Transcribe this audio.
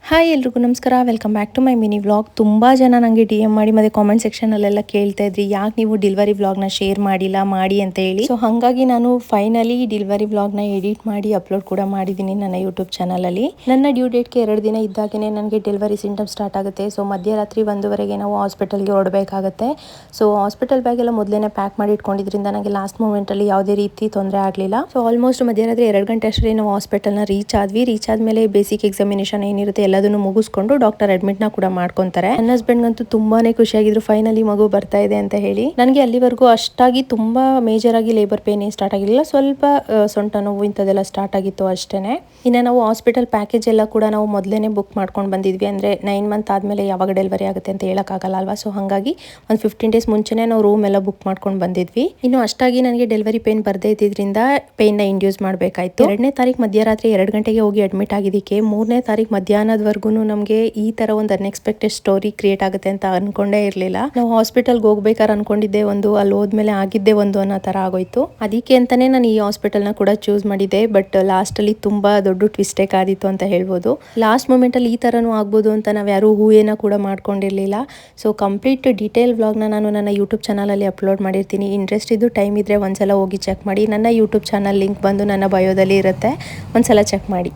Hi ಎಲ್ರಿಗೂ ನಮಸ್ಕಾರ, welcome back to my mini vlog. ತುಂಬ ಜನ ನನಗೆ ಡಿ ಎಮ್ ಮಾಡಿ ಮತ್ತು ಕಾಮೆಂಟ್ ಸೆಕ್ಷನಲ್ಲೆಲ್ಲ ಕೇಳ್ತಾ ಇದ್ರಿ, ಯಾಕೆ ನೀವು ಡೆಲಿವರಿ ವ್ಲಾಗ್ನ ಶೇರ್ ಮಾಡಿಲ್ಲ ಮಾಡಿ ಅಂತ ಹೇಳಿ. ಸೊ ಹಾಗಾಗಿ ನಾನು ಫೈನಲಿ ಡೆಲಿವರಿ ವ್ಲಾಗ್ನ ಎಡಿಟ್ ಮಾಡಿ ಅಪ್ಲೋಡ್ ಕೂಡ ಮಾಡಿದ್ದೀನಿ ನನ್ನ ಯೂಟ್ಯೂಬ್ ಚಾನಲಲ್ಲಿ. ನನ್ನ ಡ್ಯೂ ಡೇಟ್ಗೆ 2 ದಿನ ಇದ್ದಾಗೇ ನನಗೆ ಡೆಲಿವರಿ ಸಿಂಟಮ್ಸ್ ಸ್ಟಾರ್ಟ್ ಆಗುತ್ತೆ. ಸೊ ಮಧ್ಯರಾತ್ರಿ 1:00ಗೆ ನಾವು ಹಾಸ್ಪಿಟಲ್ಗೆ ಹೊರಡಬೇಕಾಗುತ್ತೆ. ಸೊ ಹಾಸ್ಪಿಟಲ್ ಬ್ಯಾಗ್ ಎಲ್ಲ ಮೊದಲೇ ಪ್ಯಾಕ್ ಮಾಡಿ ಇಟ್ಕೊಂಡಿದ್ರಿಂದ ನನಗೆ ಲಾಸ್ಟ್ ಮೂಮೆಂಟಲ್ಲಿ ಯಾವುದೇ ರೀತಿ ತೊಂದರೆ ಆಗಲಿಲ್ಲ. ಸೊ ಆಲ್ಮೋಸ್ಟ್ ಮಧ್ಯರಾತ್ರಿ 2 ಗಂಟೆ ಅಷ್ಟೇ ನಾವು ಹಾಸ್ಪಿಟಲ್ನ ರೀಚ್ ಆದಮೇಲೆ ಬೇಸಿಕ್ ಎಕ್ಸಾಮಿನೇಷನ್ ಏನಿರುತ್ತೆ ಎಲ್ಲದನ್ನು ಮುಗಿಸ್ಕೊಂಡು ಡಾಕ್ಟರ್ ಅಡ್ಮಿಟ್ನ ಕೂಡ ಮಾಡ್ಕೊಂತಾರೆ. ನನ್ನ ಹಸ್ಬೆಂಡ್ಗಂತೂ ತುಂಬಾನೇ ಖುಷಿಯಾಗಿದ್ರು, ಫೈನಲಿ ಮಗು ಬರ್ತಾ ಇದೆ ಅಂತ ಹೇಳಿ. ನನಗೆ ಅಲ್ಲಿವರೆಗೂ ಅಷ್ಟಾಗಿ ತುಂಬಾ ಮೇಜರ್ ಆಗಿ ಲೇಬರ್ ಪೇನ್ ಏನು ಸ್ಟಾರ್ಟ್ ಆಗಿರಲಿಲ್ಲ, ಸ್ವಲ್ಪ ಸೊಂಟ ನೋವು ಇಂಥದ್ದೆಲ್ಲ ಸ್ಟಾರ್ಟ್ ಆಗಿತ್ತು ಅಷ್ಟೇನೆ. ಇನ್ನು ನಾವು ಹಾಸ್ಪಿಟಲ್ ಪ್ಯಾಕೇಜ್ ಎಲ್ಲ ಕೂಡ ನಾವು ಮೊದಲೇನೆ ಬುಕ್ ಮಾಡ್ಕೊಂಡು ಬಂದಿದ್ವಿ. ಅಂದರೆ 9 ಮಂತ್ ಆದಮೇಲೆ ಯಾವಾಗ ಡೆಲಿವರಿ ಆಗುತ್ತೆ ಅಂತ ಹೇಳೋಕ್ಕಾಗಲ್ಲ ಅಲ್ವಾ. ಸೊ ಹಾಗಾಗಿ ಒಂದು 15 ಡೇಸ್ ಮುಂಚೆನೇ ನಾವು ರೂಮ್ ಎಲ್ಲ ಬುಕ್ ಮಾಡ್ಕೊಂಡು ಬಂದಿದ್ವಿ. ಇನ್ನು ಅಷ್ಟಾಗಿ ನನಗೆ ಡೆಲಿವರಿ ಪೇನ್ ಬರದೇ ಇದ್ದಿದ್ದರಿಂದ ಪೇನ್ನ ಇಂಡ್ಯೂಸ್ ಮಾಡಬೇಕಾಯ್ತು. 2ನೇ ತಾರೀಕು ಮಧ್ಯರಾತ್ರಿ 2 ಗಂಟೆಗೆ ಹೋಗಿ ಅಡ್ಮಿಟ್ ಆಗಿದ್ದಕ್ಕೆ 3ನೇ ತಾರೀಕು ಮಧ್ಯಾಹ್ನದವರೆಗೂ ನಮಗೆ ಈ ತರ ಒಂದು ಅನ್ಎಕ್ಸ್ಪೆಕ್ಟೆಡ್ ಸ್ಟೋರಿ ಕ್ರಿಯೇಟ್ ಆಗುತ್ತೆ ಅಂತ ಅನ್ಕೊಂಡೇ ಇರಲಿಲ್ಲ. ನಾವು ಹಾಸ್ಪಿಟಲ್ಗೆ ಹೋಗ್ಬೇಕಾದ್ರೆ ಅನ್ಕೊಂಡಿದ್ದೆ ಒಂದು, ಅಲ್ಲಿ ಹೋದ್ಮೇಲೆ ಆಗಿದ್ದೆ ಒಂದು ಅನ್ನೋ ತರ ಆಗೋಯ್ತು. ಅದಕ್ಕೆ ಅಂತಾನೆ ನಾನು ಈ ಹಾಸ್ಪಿಟಲ್ನ ಕೂಡ ಚೂಸ್ ಮಾಡಿದ್ದೆ. ಬಟ್ ಲಾಸ್ಟ್ ಅಲ್ಲಿ ತುಂಬಾ ದೊಡ್ಡ ಟ್ವಿಸ್ಟೇ ಕಾದಿತ್ತು ಅಂತ ಹೇಳ್ಬೋದು. ಲಾಸ್ಟ್ ಮೂಮೆಂಟ್ ಅಲ್ಲಿ ಈ ತರನೂ ಆಗ್ಬೋದು ಅಂತ ನಾವು ಯಾರು ಊಹೆನ ಕೂಡ ಮಾಡ್ಕೊಂಡಿರ್ಲಿಲ್ಲ. ಸೊ ಕಂಪ್ಲೀಟ್ ಡೀಟೇಲ್ ವ್ಲಾಗ್ನ ನಾನು ನನ್ನ ಯೂಟ್ಯೂಬ್ ಚಾನಲ್ ಅಲ್ಲಿ ಅಪ್ಲೋಡ್ ಮಾಡಿರ್ತೀನಿ. ಇಂಟ್ರೆಸ್ಟ್ ಇದ್ದು ಟೈಮ್ ಇದ್ರೆ ಒಂದ್ಸಲ ಹೋಗಿ ಚೆಕ್ ಮಾಡಿ. ನನ್ನ ಯೂಟ್ಯೂಬ್ ಚಾನಲ್ ಲಿಂಕ್ ಬಂದು ನನ್ನ ಬಯೋದಲ್ಲಿ ಇರುತ್ತೆ, ಒಂದ್ಸಲ ಚೆಕ್ ಮಾಡಿ.